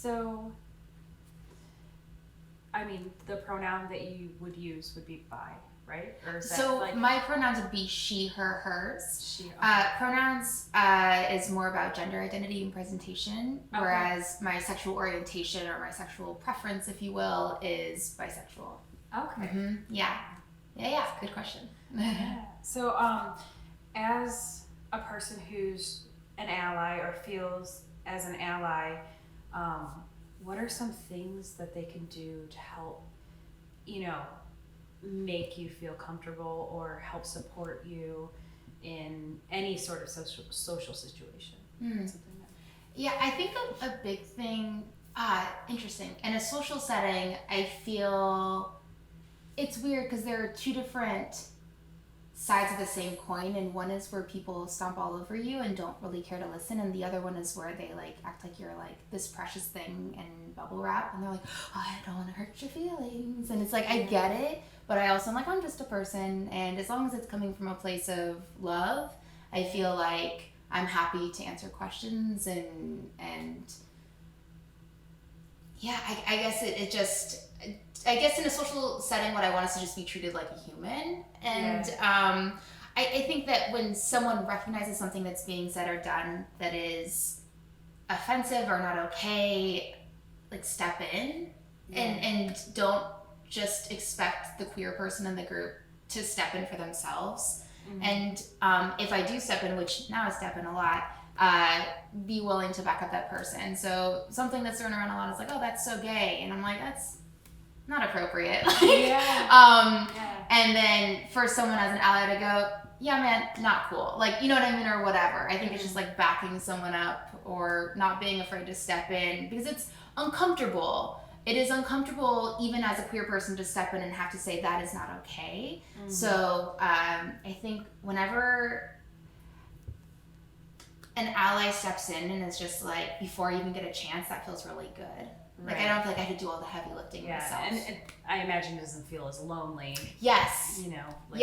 So, I mean, the pronoun that you would use would be bi, right? Or is that So like my pronouns would be she, her, hers. she? Okay. Pronouns is more about gender identity and presentation, Okay. whereas my sexual orientation or my sexual preference, if you will, is bisexual. Okay. Yeah. Good question. Yeah. So, as a person who's an ally or feels as an ally, what are some things that they can do to help, make you feel comfortable or help support you in any sort of social situation? Something that... Yeah, I think a big thing, interesting. In a social setting, I feel it's weird because there are two different sides of the same coin, and one is where people stomp all over you and don't really care to listen, and the other one is where they like act like you're like this precious thing and bubble wrap, and they're like, oh, I don't want to hurt your feelings, and it's like, I get it, but I also am like, I'm just a person, and as long as it's coming from a place of love, I feel like I'm happy to answer questions, and yeah, I guess it just, I guess in a social setting, what I want is to just be treated like a human. And I think that when someone recognizes something that's being said or done that is offensive or not okay, like step in and don't just expect the queer person in the group to step in for themselves. And if I do step in, which now I step in a lot, be willing to back up that person. So something that's thrown around a lot is like, oh, that's so gay. And I'm like, that's not appropriate. And then for someone as an ally to go, yeah, man, not cool. Like, you know what I mean? Or whatever. I think it's just like backing someone up or not being afraid to step in because it's uncomfortable. It is uncomfortable even as a queer person to step in and have to say that is not okay. So I think whenever an ally steps in and is just like, before I even get a chance, that feels really good. Like, I don't feel like I could do all the heavy lifting myself. And I imagine it doesn't feel as lonely. Yes. Like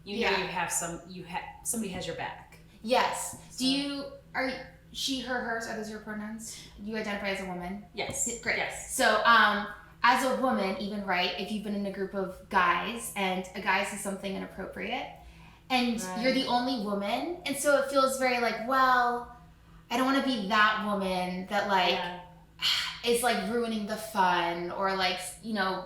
you have somebody has your back. Yes. So. Are she, her, hers, are those your pronouns? You identify as a woman? Yes. Great. Yes. So, as a woman, even, right, if you've been in a group of guys and a guy says something inappropriate and you're the only woman, and so it feels very like, well, I don't want to be that woman that like is like ruining the fun or like,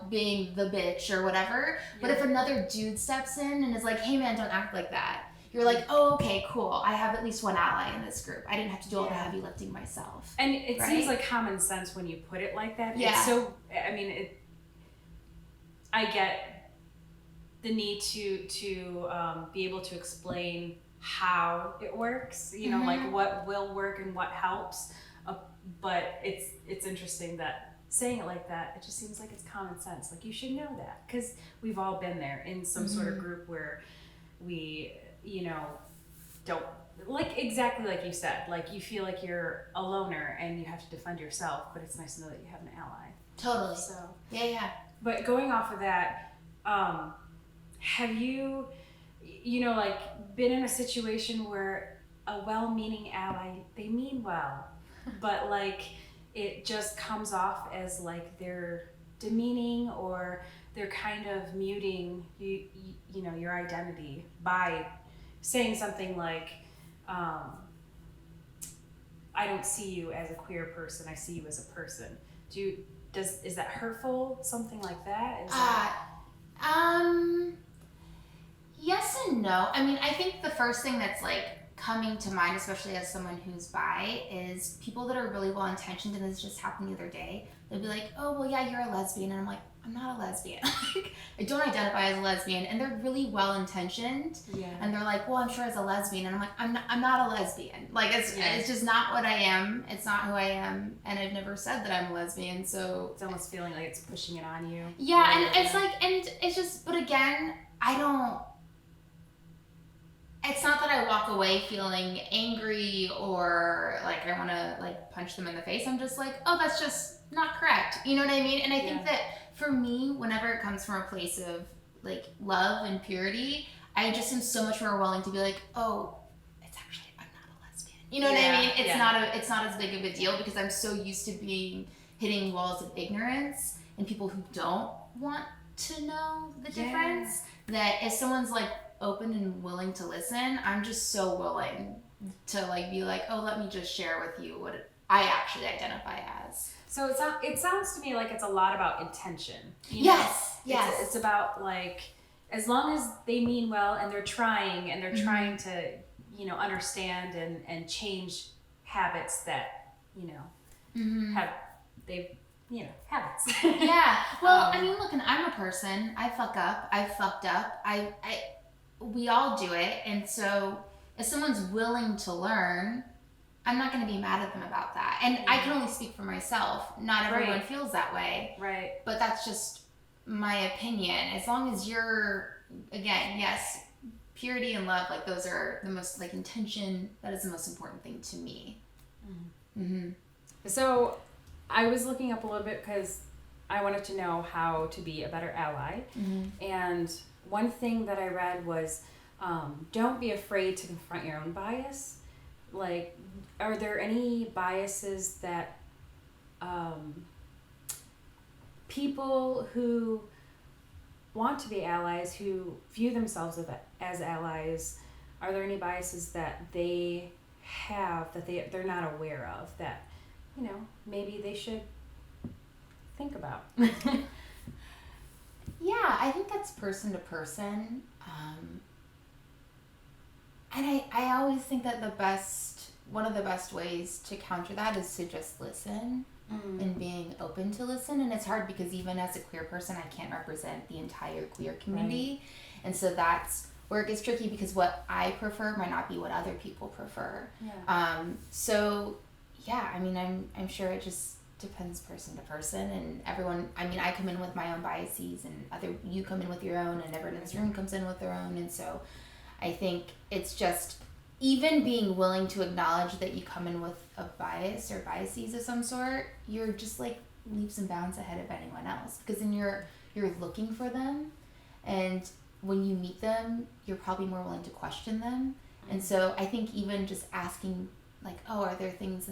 being the bitch or whatever. But if another dude steps in and is like, hey man, don't act like that, you're like, oh, okay, cool. I have at least one ally in this group. I didn't have to do all the heavy lifting myself. And it seems like common sense when you put it like that. Yeah. It's so, I get the need to be able to explain how it works, like what will work and what helps. But it's interesting that saying it like that, it just seems like it's common sense. Like, you should know that because we've all been there in some sort of group where we, don't, like, exactly like you said, like you feel like you're a loner and you have to defend yourself, but it's nice to know that you have an ally. Totally. So yeah. But going off of that, have you, like, been in a situation where a well-meaning ally, they mean well, but like it just comes off as like they're demeaning or they're kind of muting your identity by saying something like, I don't see you as a queer person, I see you as a person. Is that hurtful? Something like that? Yes and no. I mean, I think the first thing that's like coming to mind, especially as someone who's bi, is people that are really well intentioned, and this just happened the other day. They'll be like, oh, well, yeah, you're a lesbian. And I'm like, I'm not a lesbian. I don't identify as a lesbian. And they're really well intentioned. Yeah. And they're like, well, I'm sure as a lesbian. And I'm like, I'm not a lesbian. Like, it's just not what I am. It's not who I am. And I've never said that I'm a lesbian. So it's almost feeling like it's pushing it on you. Yeah. And it's like, and it's just, but again, it's not that I walk away feeling angry or like I want to like punch them in the face. I'm just like, oh, that's just not correct. You know what I mean? And I think that for me, whenever it comes from a place of like love and purity, I just am so much more willing to be like, oh, it's actually, I'm not a lesbian. You know what I mean? It's yeah. it's not as big of a deal because I'm so used to hitting walls of ignorance and people who don't want to know the difference that if someone's like open and willing to listen, I'm just so willing to like be like, oh, let me just share with you what I actually identify as. So it sounds to me like it's a lot about intention. Yes. It's about like, as long as they mean well and they're trying trying to, understand and change habits that, have they've, habits. Yeah. Well, I mean, look, and I'm a person. I fuck up. I've fucked up. We all do it. And so if someone's willing to learn, I'm not going to be mad at them about that. And I can only speak for myself. Not everyone feels that way. Right. But that's just my opinion. As long as you're, again, yes, purity and love, like those are the most, like intention, that is the most important thing to me. So I was looking up a little bit because I wanted to know how to be a better ally. And one thing that I read was, don't be afraid to confront your own bias. Like, are there any biases that people who want to be allies, who view themselves as allies, are there any biases that they have that they're not aware of that, maybe they should think about? Yeah, I think that's person to person. And I always think that one of the best ways to counter that is to just listen and being open to listen. And it's hard because even as a queer person, I can't represent the entire queer community. Right. And so that's where it gets tricky because what I prefer might not be what other people prefer. Yeah. So yeah, I mean, I'm sure it just depends person to person and everyone. I mean, I come in with my own biases and you come in with your own and everyone in this room comes in with their own. And so I think it's just even being willing to acknowledge that you come in with a bias or biases of some sort, you're just like leaps and bounds ahead of anyone else because then you're looking for them, and when you meet them, you're probably more willing to question them. And so I think even just asking like, oh, are there things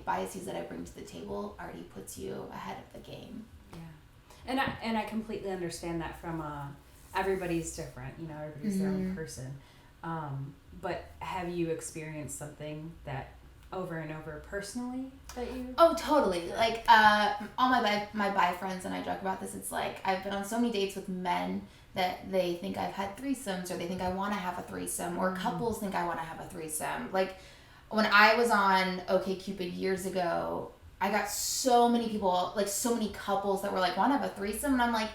biases that I bring to the table already puts you ahead of the game. Yeah, and I completely understand that from everybody's different, everybody's their own person. But have you experienced something over and over personally that you? Oh, totally. Like all my bi friends and I joke about this. It's like I've been on so many dates with men that they think I've had threesomes or they think I want to have a threesome or couples think I want to have a threesome. Like when I was on OkCupid years ago, I got so many people, like so many couples that were like, want to have a threesome? And I'm like,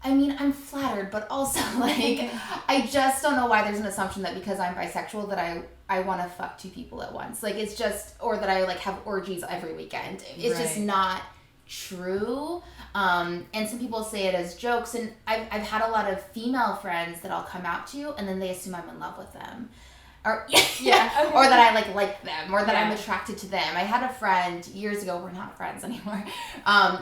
I mean, I'm flattered, but also like, I just don't know why there's an assumption that because I'm bisexual that I want to fuck two people at once. Like it's just, or that I like have orgies every weekend. It's just not true. And some people say it as jokes. And I've had a lot of female friends that I'll come out to and then they assume I'm in love with them. Or or that I like them, or that I'm attracted to them. I had a friend years ago. We're not friends anymore.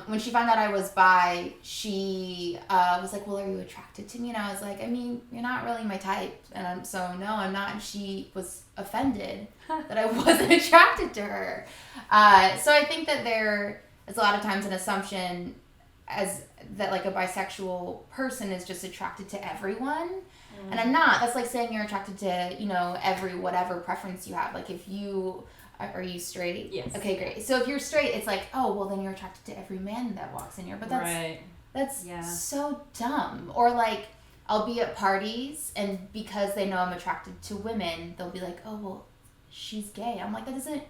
When she found out I was bi, she was like, "Well, are you attracted to me?" And I was like, "I mean, you're not really my type, and so no, I'm not." And she was offended that I wasn't attracted to her. So I think that there is a lot of times an assumption as that like a bisexual person is just attracted to everyone. And I'm not. That's like saying you're attracted to, every whatever preference you have. Like if are you straight? Yes. Okay, great. So if you're straight, it's like, oh, well then you're attracted to every man that walks in here. But that's so dumb. Or like I'll be at parties and because they know I'm attracted to women, they'll be like, oh, well, she's gay. I'm like, that doesn't,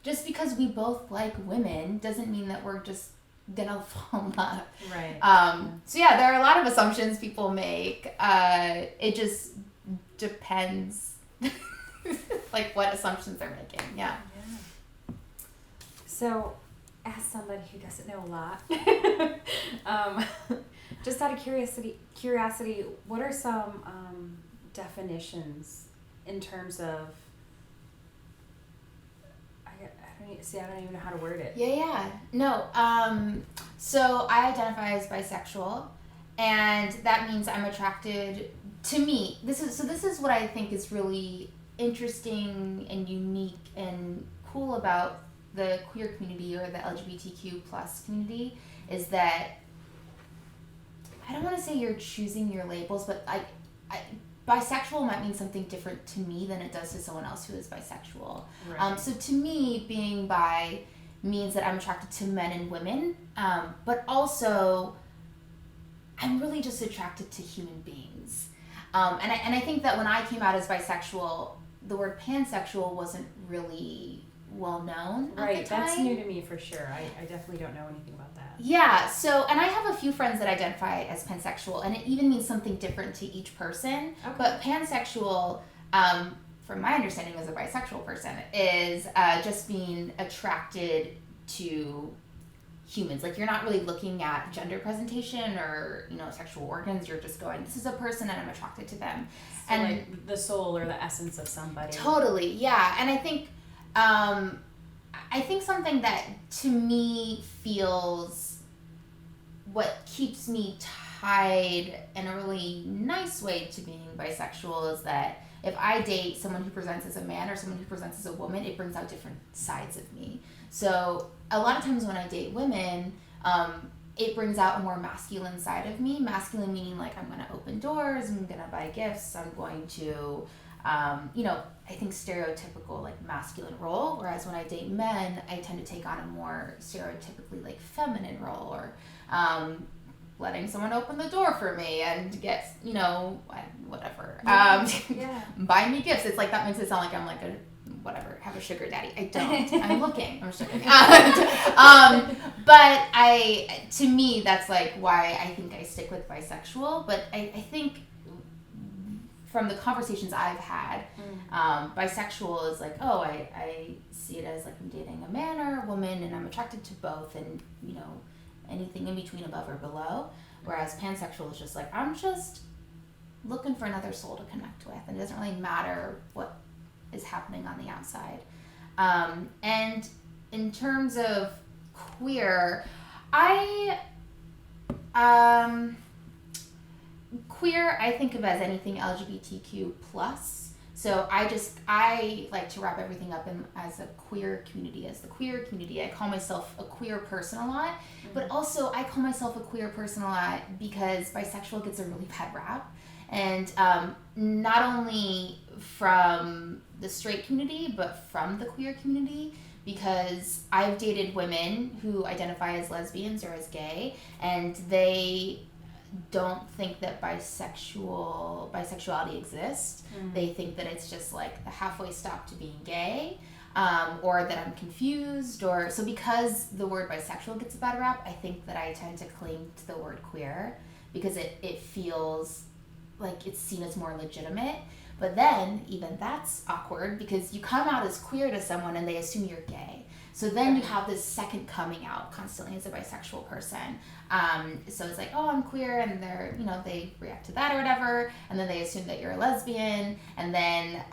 just because we both like women doesn't mean that we're just gonna fall in love. Right. So yeah, there are a lot of assumptions people make. It just depends like what assumptions they're making. Yeah. So as somebody who doesn't know a lot, just out of curiosity, what are some definitions in terms of I don't even know how to word it. Yeah. No. So I identify as bisexual, and that means I'm attracted to me. This is what I think is really interesting and unique and cool about the queer community or the LGBTQ plus community is that I don't want to say you're choosing your labels, but bisexual might mean something different to me than it does to someone else who is bisexual. Right. So to me, being bi means that I'm attracted to men and women, but also I'm really just attracted to human beings. And I think that when I came out as bisexual, the word pansexual wasn't really well known Right, at the time. that's new to me for sure. I definitely don't know anything about that. Yeah, so, and I have a few friends that identify as pansexual, and it even means something different to each person. Okay. But pansexual, from my understanding as a bisexual person, is just being attracted to humans. Like, you're not really looking at gender presentation or, sexual organs. You're just going, this is a person and I'm attracted to them. So and like the soul or the essence of somebody. Totally, yeah. And I think something that to me feels what keeps me tied in a really nice way to being bisexual is that if I date someone who presents as a man or someone who presents as a woman, it brings out different sides of me. So a lot of times when I date women, it brings out a more masculine side of me. Masculine meaning like I'm going to open doors, I'm going to buy gifts, I'm going to, I think stereotypical like masculine role. Whereas when I date men, I tend to take on a more stereotypically like feminine role or letting someone open the door for me and get, whatever. Yeah. Buy me gifts. It's like that makes it sound like I'm like a have a sugar daddy. I don't. I'm looking. I'm sugar daddy. But to me, that's like why I think I stick with bisexual. But I think from the conversations I've had, bisexual is like, oh, I see it as like I'm dating a man or a woman and I'm attracted to both and, anything in between above or below. Whereas pansexual is just like, I'm just looking for another soul to connect with. And it doesn't really matter what is happening on the outside. And in terms of queer, queer I think of as anything LGBTQ plus. So I like to wrap everything up as a queer community, as the queer community. I call myself a queer person a lot, but also I call myself a queer person a lot because bisexual gets a really bad rap. And not only from the straight community, but from the queer community, because I've dated women who identify as lesbians or as gay, and they don't think that bisexuality exists. They think that it's just like the halfway stop to being gay, or that I'm confused, or so because the word bisexual gets a bad rap, I think that I tend to cling to the word queer because it feels like it's seen as more legitimate. But then even that's awkward because you come out as queer to someone and they assume you're gay. So then you have this second coming out constantly as a bisexual person. So it's like, oh, I'm queer, and they're, they react to that or whatever, and then they assume that you're a lesbian. And then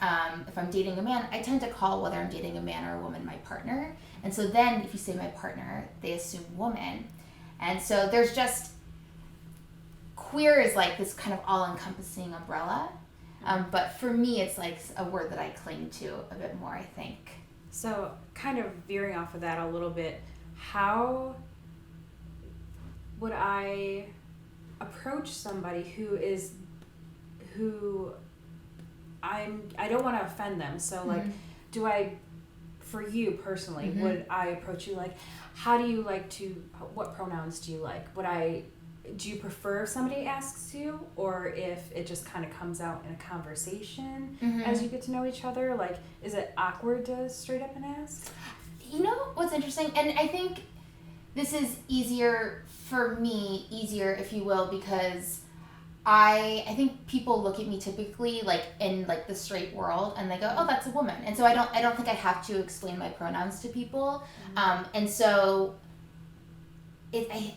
if I'm dating a man, I tend to call whether I'm dating a man or a woman my partner. And so then if you say my partner, they assume woman. And so there's just, queer is like this kind of all-encompassing umbrella. But for me, it's like a word that I cling to a bit more, I think. So kind of veering off of that a little bit, how would I approach somebody who I don't want to offend them. So like, do I, for you personally, would I approach you like, what pronouns do you like? Do you prefer if somebody asks you, or if it just kind of comes out in a conversation as you get to know each other? Like, is it awkward to straight up and ask? You know what's interesting? And I think this is easier for me, if you will, because I think people look at me typically like in like the straight world and they go, oh, that's a woman. And so I don't think I have to explain my pronouns to people. And so I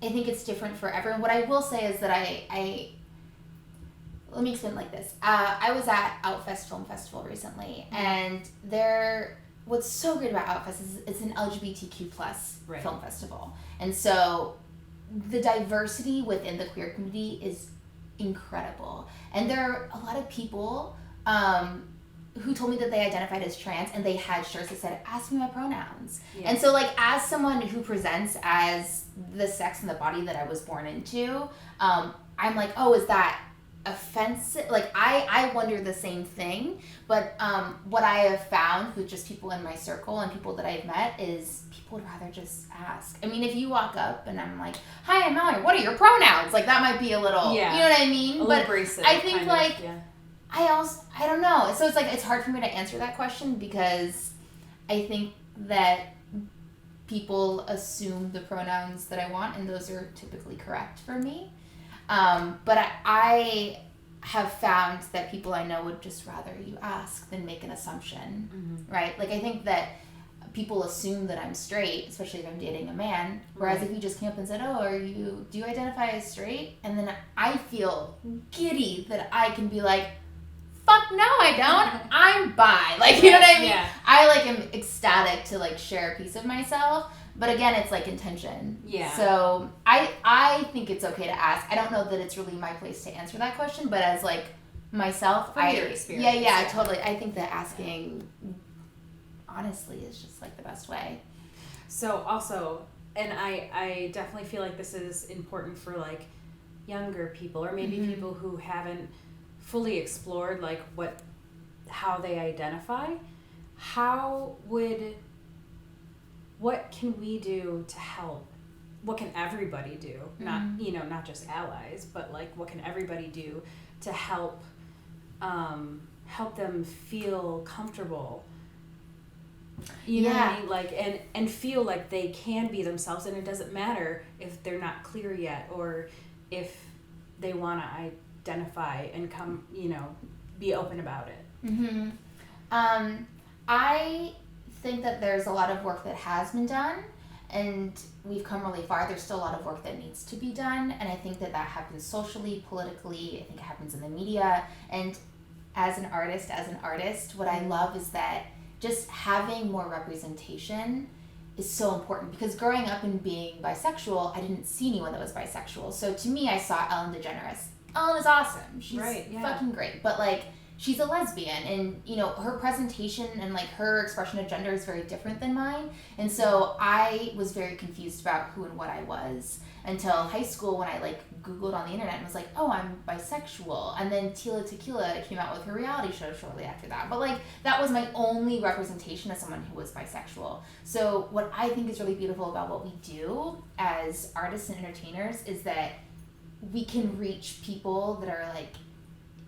think it's different for everyone. What I will say is that let me explain it like this. I was at Outfest Film Festival recently, and what's so great about Outfest is it's an LGBTQ plus film festival. And so the diversity within the queer community is incredible. And there are a lot of people who told me that they identified as trans, and they had shirts that said, "Ask me my pronouns." Yeah. And so, like, as someone who presents as the sex and the body that I was born into, I'm like, oh, is that offensive? Like, I wonder the same thing. But what I have found with just people in my circle and people that I've met is people would rather just ask. I mean, if you walk up and I'm like, "Hi, I'm Malerie, what are your pronouns?" Like, that might be a little, Yeah. you know what I mean? A little abrasive, I think, kind like, of, yeah. I don't know. So it's like, it's hard for me to answer that question because I think that people assume the pronouns that I want, and those are typically correct for me. But I have found that people I know would just rather you ask than make an assumption, Mm-hmm. right? Like, I think that people assume that I'm straight, especially if I'm dating a man. Whereas Right. if you just came up and said, "Oh, do you identify as straight?" And then I feel giddy that I can be like, "Fuck no, I don't. I'm bi." Like, you know what I mean? Yeah. I, like, am ecstatic to, like, share a piece of myself. But again, it's like intention. Yeah. So I think it's okay to ask. I don't know that it's really my place to answer that question, but as, like, myself, From your experience, yeah, totally. I think that asking, honestly, is just, like, the best way. So also, and I definitely feel like this is important for, like, younger people, or maybe Mm-hmm. people who haven't fully explored, like, how they identify. What can we do to help? What can everybody do? Mm-hmm. Not just allies, but, like, what can everybody do to help them feel comfortable? You know what I mean? Like, and feel like they can be themselves, and it doesn't matter if they're not clear yet, or if they want to identify and come, be open about it. Mm-hmm. I think that there's a lot of work that has been done, and we've come really far. There's still a lot of work that needs to be done, and I think that happens socially, politically. I think it happens in the media, and as an artist, what I love is that just having more representation is so important, because growing up and being bisexual, I didn't see anyone that was bisexual. So to me, I saw Ellen DeGeneres. Ellen is awesome. She's Right, yeah. fucking great. But, like, she's a lesbian, and, her presentation and, like, her expression of gender is very different than mine. And so I was very confused about who and what I was until high school, when I, like, Googled on the internet and was like, "Oh, I'm bisexual." And then Tila Tequila came out with her reality show shortly after that. But, like, that was my only representation as someone who was bisexual. So what I think is really beautiful about what we do as artists and entertainers is that we can reach people that are, like,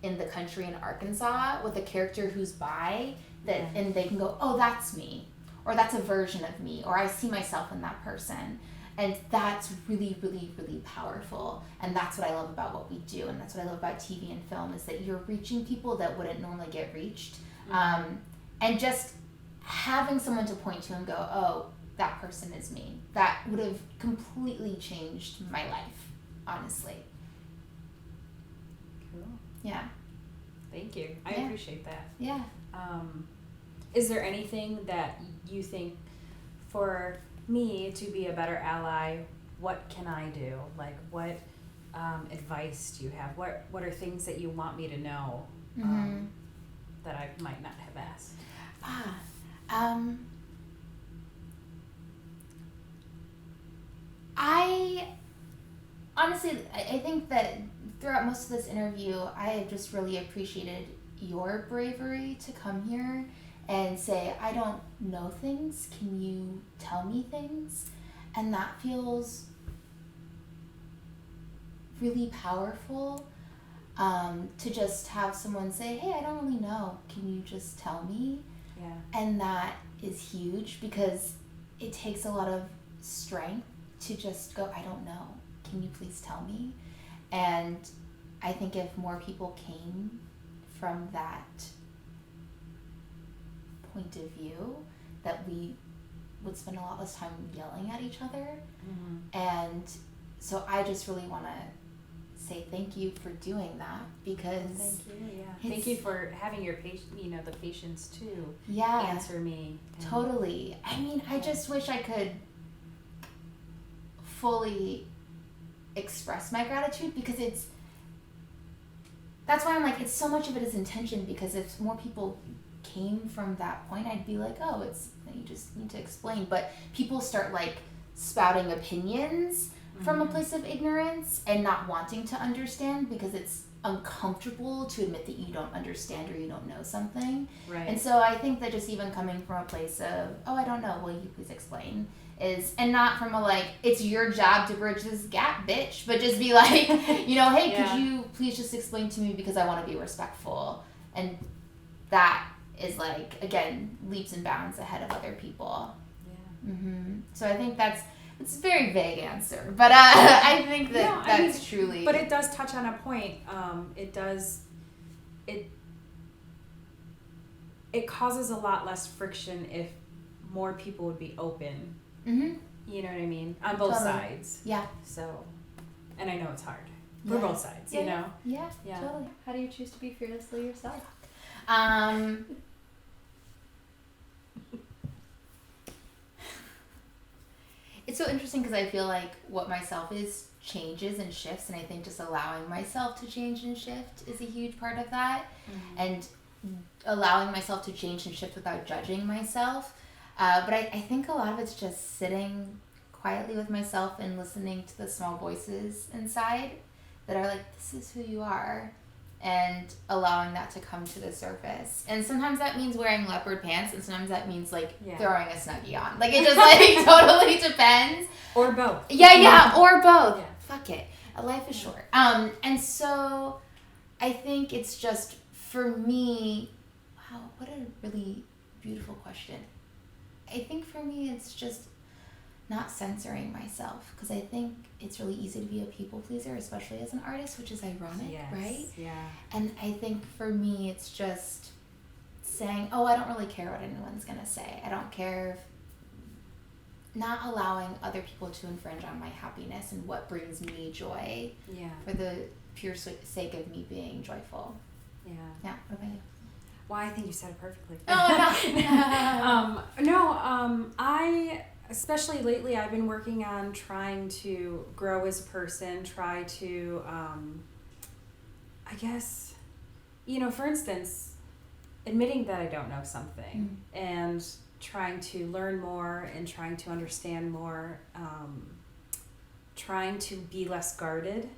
in the country in Arkansas with a character who's bi, and they can go, "Oh, that's me," or "That's a version of me," or "I see myself in that person." And that's really, really, really powerful. And that's what I love about what we do. And that's what I love about TV and film, is that you're reaching people that wouldn't normally get reached. Mm-hmm. And just having someone to point to and go, "Oh, that person is me," that would have completely changed my life, honestly. Cool. Yeah. Thank you. I Yeah. appreciate that. Yeah. Is there anything that you think, for me to be a better ally, what can I do? Like, what advice do you have? What are things that you want me to know that I might not have asked? I think that throughout most of this interview, I have just really appreciated your bravery to come here and say, "I don't know things. Can you tell me things?" And that feels really powerful, to just have someone say, "Hey, I don't really know. Can you just tell me?" Yeah. And that is huge, because it takes a lot of strength to just go, "I don't know. Can you please tell me?" And I think if more people came from that point of view, that we would spend a lot less time yelling at each other. Mm-hmm. And so I just really want to say thank you for doing that, because Thank you. Yeah. Thank you for having the patience to answer me. Totally. I mean, I just wish I could fully express my gratitude, because that's why I'm like, it's so much of it is intention, because if more people came from that point, I'd be like, oh, it's, you just need to explain. But people start like spouting opinions from a place of ignorance and not wanting to understand because it's uncomfortable to admit that you don't understand or you don't know something. Right. And so I think that just even coming from a place of, oh, I don't know, will you please explain? Is, and not from a like, it's your job to bridge this gap, bitch, but just be like, you know, hey, could you please just explain to me because I want to be respectful. And that is like, again, leaps and bounds ahead of other people. Yeah. So I think it's a very vague answer, but I think that that's truly. But it does touch on a point. It causes a lot less friction if more people would be open. You know what I mean? On both sides. Yeah. So, and I know it's hard for both sides. Yeah, you know. Yeah. Totally. How do you choose to be fearlessly yourself? It's so interesting because I feel like what myself is changes and shifts, and I think just allowing myself to change and shift is a huge part of that, and allowing myself to change and shift without judging myself. But I think a lot of it's just sitting quietly with myself and listening to the small voices inside that are like, this is who you are, and allowing that to come to the surface. And sometimes that means wearing leopard pants, and sometimes that means like throwing a Snuggie on. Like it just like totally depends. Or both. Yeah, or both. Yeah. Fuck it. Life is short. And so I think it's just, for me, wow, what a really beautiful question. I think for me it's just not censoring myself, because I think it's really easy to be a people pleaser, especially as an artist, which is ironic, right? Yeah. And I think for me it's just saying, oh, I don't really care what anyone's gonna say. I don't care not allowing other people to infringe on my happiness and what brings me joy. Yeah. For the pure sake of me being joyful. Yeah. Yeah. What about you? Well, I think you said it perfectly. Oh, I, especially lately, I've been working on trying to grow as a person, try to, I guess, you know, for instance, admitting that I don't know something and trying to learn more and trying to understand more, trying to be less guarded,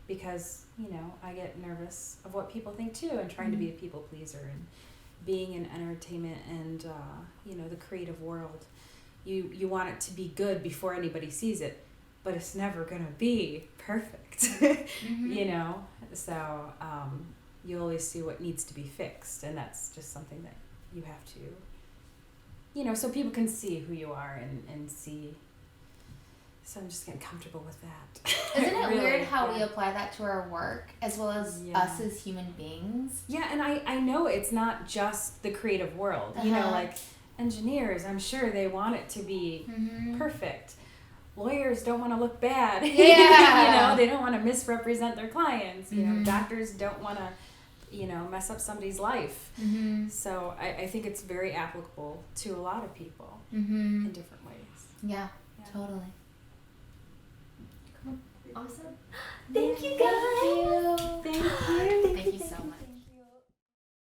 because, you know, I get nervous of what people think too, and trying to be a people pleaser, and being in entertainment and, you know, the creative world. You want it to be good before anybody sees it, but it's never gonna be perfect, you know? So you always see what needs to be fixed, and that's just something that you have to, you know, so people can see who you are and see. So I'm just getting comfortable with that. Isn't it really, weird how we apply that to our work as well as us as human beings? Yeah, and I know it's not just the creative world. You know, like engineers, I'm sure they want it to be perfect. Lawyers don't want to look bad. Yeah. You know, they don't want to misrepresent their clients. You know, doctors don't want to, you know, mess up somebody's life. So I think it's very applicable to a lot of people in different ways. Yeah, totally. Awesome. Thank you, guys. Thank you. Thank you so much.